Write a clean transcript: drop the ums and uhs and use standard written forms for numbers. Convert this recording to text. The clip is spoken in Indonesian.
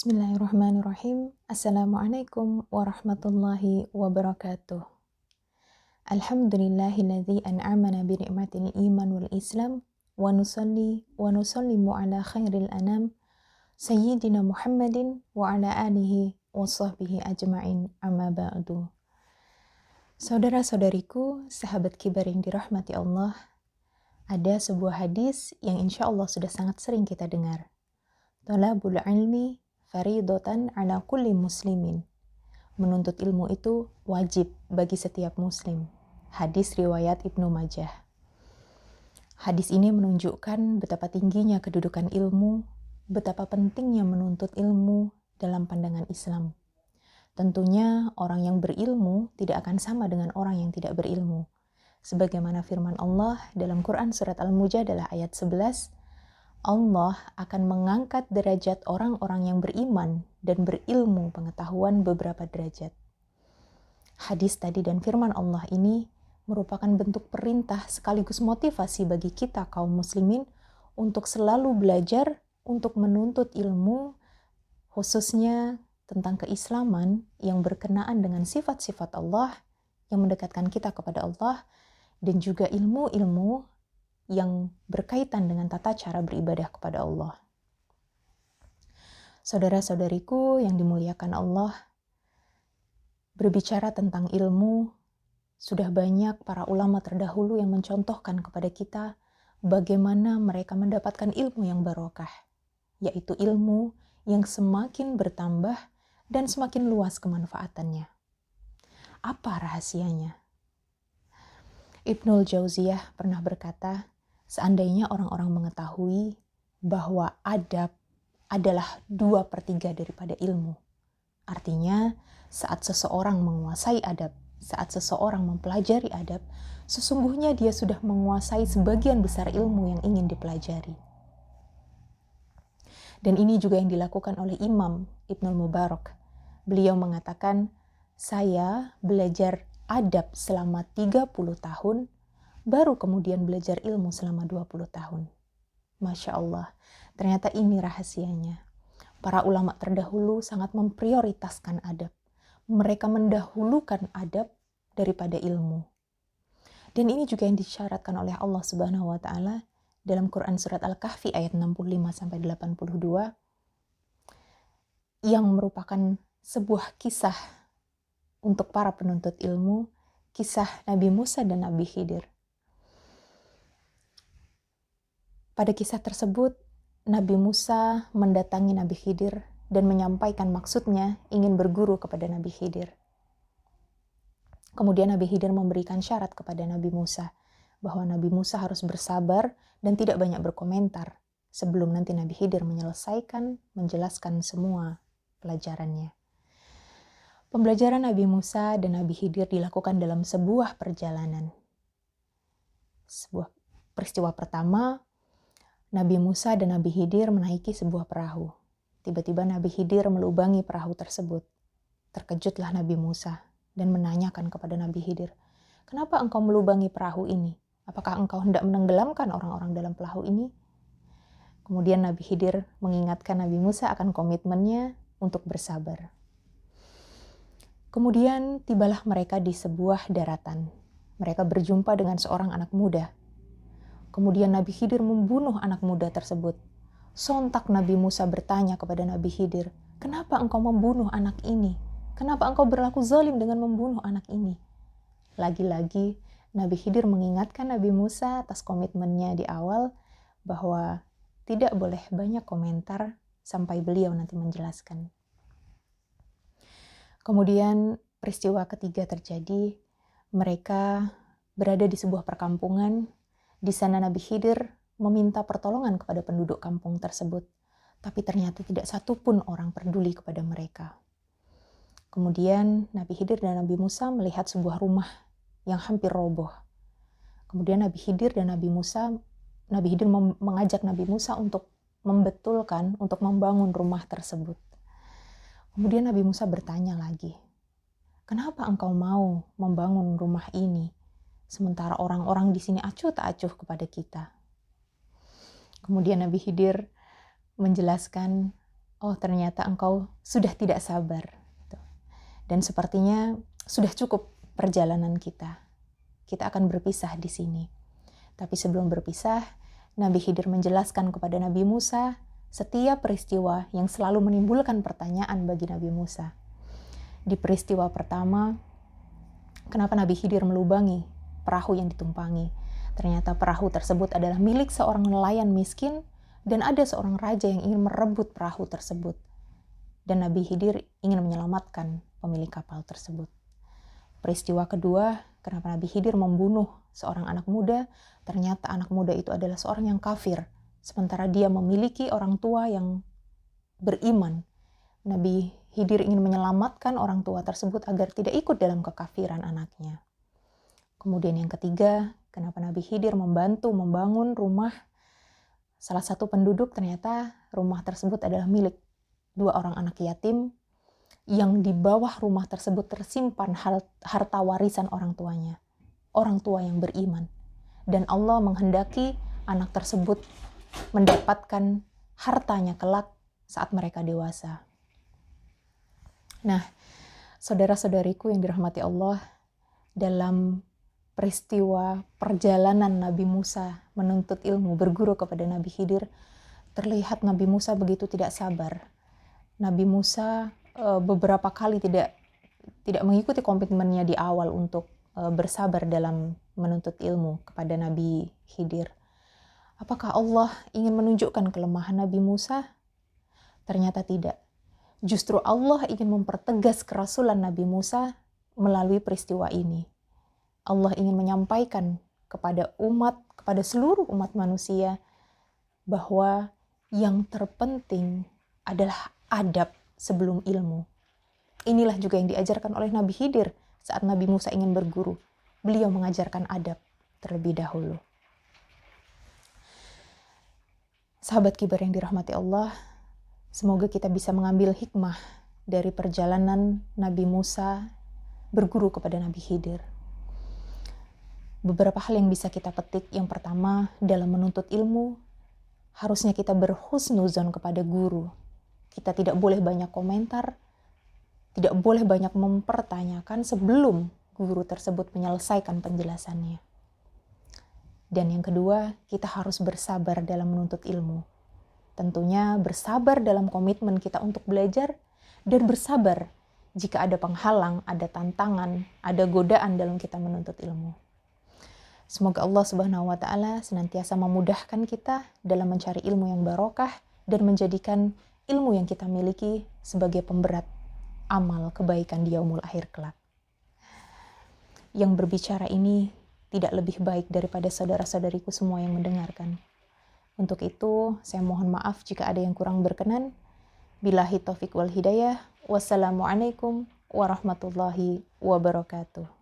Bismillahirrahmanirrahim. Assalamualaikum warahmatullahi wabarakatuh. Alhamdulillahilladzi an'amana bi ni'matil iman wal islam wa nusallimu ala khairil anam sayyidina Muhammadin wa ala alihi wa sahbihi ajma'in amma ba'du. Saudara-saudariku, sahabat kibar yang dirahmati Allah, ada sebuah hadis yang insya Allah sudah sangat sering kita dengar. Thalabul ilmi faridatan ala kulli muslimin. Menuntut ilmu itu wajib bagi setiap muslim. Hadis riwayat Ibnu Majah. Hadis ini menunjukkan betapa tingginya kedudukan ilmu, betapa pentingnya menuntut ilmu dalam pandangan Islam. Tentunya orang yang berilmu tidak akan sama dengan orang yang tidak berilmu. Sebagaimana firman Allah dalam Quran surat Al-Mujadalah ayat 11, Allah akan mengangkat derajat orang-orang yang beriman dan berilmu pengetahuan beberapa derajat. Hadis tadi dan firman Allah ini merupakan bentuk perintah sekaligus motivasi bagi kita kaum muslimin untuk selalu belajar untuk menuntut ilmu, khususnya tentang keislaman yang berkenaan dengan sifat-sifat Allah yang mendekatkan kita kepada Allah, dan juga ilmu-ilmu yang berkaitan dengan tata cara beribadah kepada Allah. Saudara-saudariku yang dimuliakan Allah, berbicara tentang ilmu, sudah banyak para ulama terdahulu yang mencontohkan kepada kita bagaimana mereka mendapatkan ilmu yang barokah, yaitu ilmu yang semakin bertambah dan semakin luas kemanfaatannya. Apa rahasianya? Ibnul Jauziyah pernah berkata, seandainya orang-orang mengetahui bahwa adab adalah 2/3 daripada ilmu. Artinya, saat seseorang menguasai adab, saat seseorang mempelajari adab, sesungguhnya dia sudah menguasai sebagian besar ilmu yang ingin dipelajari. Dan ini juga yang dilakukan oleh Imam Ibnul Mubarak. Beliau mengatakan, saya belajar adab selama 30 tahun, baru kemudian belajar ilmu selama 20 tahun. Masya Allah, ternyata ini rahasianya. Para ulama terdahulu sangat memprioritaskan adab. Mereka mendahulukan adab daripada ilmu. Dan ini juga yang disyaratkan oleh Allah Subhanahu wa Ta'ala dalam Quran surat Al-Kahfi ayat 65-82, yang merupakan sebuah kisah untuk para penuntut ilmu, kisah Nabi Musa dan Nabi Khidir. Pada kisah tersebut, Nabi Musa mendatangi Nabi Khidir dan menyampaikan maksudnya ingin berguru kepada Nabi Khidir. Kemudian Nabi Khidir memberikan syarat kepada Nabi Musa bahwa Nabi Musa harus bersabar dan tidak banyak berkomentar sebelum nanti Nabi Khidir menjelaskan semua pelajarannya. Pembelajaran Nabi Musa dan Nabi Khidir dilakukan dalam sebuah perjalanan. Sebuah peristiwa pertama, Nabi Musa dan Nabi Khidir menaiki sebuah perahu. Tiba-tiba Nabi Khidir melubangi perahu tersebut. Terkejutlah Nabi Musa dan menanyakan kepada Nabi Khidir, "Kenapa engkau melubangi perahu ini? Apakah engkau hendak menenggelamkan orang-orang dalam perahu ini?" Kemudian Nabi Khidir mengingatkan Nabi Musa akan komitmennya untuk bersabar. Kemudian tibalah mereka di sebuah daratan. Mereka berjumpa dengan seorang anak muda. Kemudian Nabi Khidir membunuh anak muda tersebut. Sontak Nabi Musa bertanya kepada Nabi Khidir, "Kenapa engkau membunuh anak ini? Kenapa engkau berlaku zalim dengan membunuh anak ini?" Lagi-lagi Nabi Khidir mengingatkan Nabi Musa atas komitmennya di awal bahwa tidak boleh banyak komentar sampai beliau nanti menjelaskan. Kemudian peristiwa ketiga terjadi. Mereka berada di sebuah perkampungan. Di sana Nabi Khidir meminta pertolongan kepada penduduk kampung tersebut. Tapi ternyata tidak satu pun orang peduli kepada mereka. Kemudian Nabi Khidir dan Nabi Musa melihat sebuah rumah yang hampir roboh. Kemudian Nabi Khidir mengajak Nabi Musa untuk membetulkan, untuk membangun rumah tersebut. Kemudian Nabi Musa bertanya lagi, "Kenapa engkau mau membangun rumah ini, sementara orang-orang di sini acuh tak acuh kepada kita?" Kemudian Nabi Khidir menjelaskan oh ternyata engkau sudah tidak sabar. Dan sepertinya sudah cukup perjalanan kita. Kita akan berpisah di sini. Tapi sebelum berpisah, Nabi Khidir menjelaskan kepada Nabi Musa setiap peristiwa yang selalu menimbulkan pertanyaan bagi Nabi Musa. Di peristiwa pertama, kenapa Nabi Khidir melubangi perahu yang ditumpangi? Ternyata perahu tersebut adalah milik seorang nelayan miskin dan ada seorang raja yang ingin merebut perahu tersebut. Dan Nabi Khidir ingin menyelamatkan pemilik kapal tersebut. Peristiwa kedua, kenapa Nabi Khidir membunuh seorang anak muda? Ternyata anak muda itu adalah seorang yang kafir, sementara dia memiliki orang tua yang beriman. Nabi Khidir ingin menyelamatkan orang tua tersebut agar tidak ikut dalam kekafiran anaknya. Kemudian yang ketiga, kenapa Nabi Khidir membantu membangun rumah salah satu penduduk? Ternyata rumah tersebut adalah milik dua orang anak yatim yang di bawah rumah tersebut tersimpan harta warisan orang tuanya, orang tua yang beriman. Dan Allah menghendaki anak tersebut mendapatkan hartanya kelak saat mereka dewasa. Nah, saudara-saudariku yang dirahmati Allah, dalam peristiwa perjalanan Nabi Musa menuntut ilmu berguru kepada Nabi Khidir, terlihat Nabi Musa begitu tidak sabar. Nabi Musa beberapa kali tidak mengikuti komitmennya di awal untuk bersabar dalam menuntut ilmu kepada Nabi Khidir. Apakah Allah ingin menunjukkan kelemahan Nabi Musa? Ternyata tidak. Justru Allah ingin mempertegas kerasulan Nabi Musa melalui peristiwa ini. Allah ingin menyampaikan kepada seluruh umat manusia bahwa yang terpenting adalah adab sebelum ilmu. Inilah juga yang diajarkan oleh Nabi Khidir saat Nabi Musa ingin berguru. Beliau mengajarkan adab terlebih dahulu. Sahabat kibar yang dirahmati Allah, semoga kita bisa mengambil hikmah dari perjalanan Nabi Musa berguru kepada Nabi Khidir. Beberapa hal yang bisa kita petik. Yang pertama, dalam menuntut ilmu, harusnya kita berhusnuzon kepada guru. Kita tidak boleh banyak komentar, tidak boleh banyak mempertanyakan sebelum guru tersebut menyelesaikan penjelasannya. Dan yang kedua, kita harus bersabar dalam menuntut ilmu. Tentunya bersabar dalam komitmen kita untuk belajar, dan bersabar jika ada penghalang, ada tantangan, ada godaan dalam kita menuntut ilmu. Semoga Allah Subhanahu wa Ta'ala senantiasa memudahkan kita dalam mencari ilmu yang barokah dan menjadikan ilmu yang kita miliki sebagai pemberat amal kebaikan di yaumul akhir kelak. Yang berbicara ini tidak lebih baik daripada saudara-saudariku semua yang mendengarkan. Untuk itu, saya mohon maaf jika ada yang kurang berkenan. Billahi taufiq wal hidayah. Wassalamualaikum warahmatullahi wabarakatuh.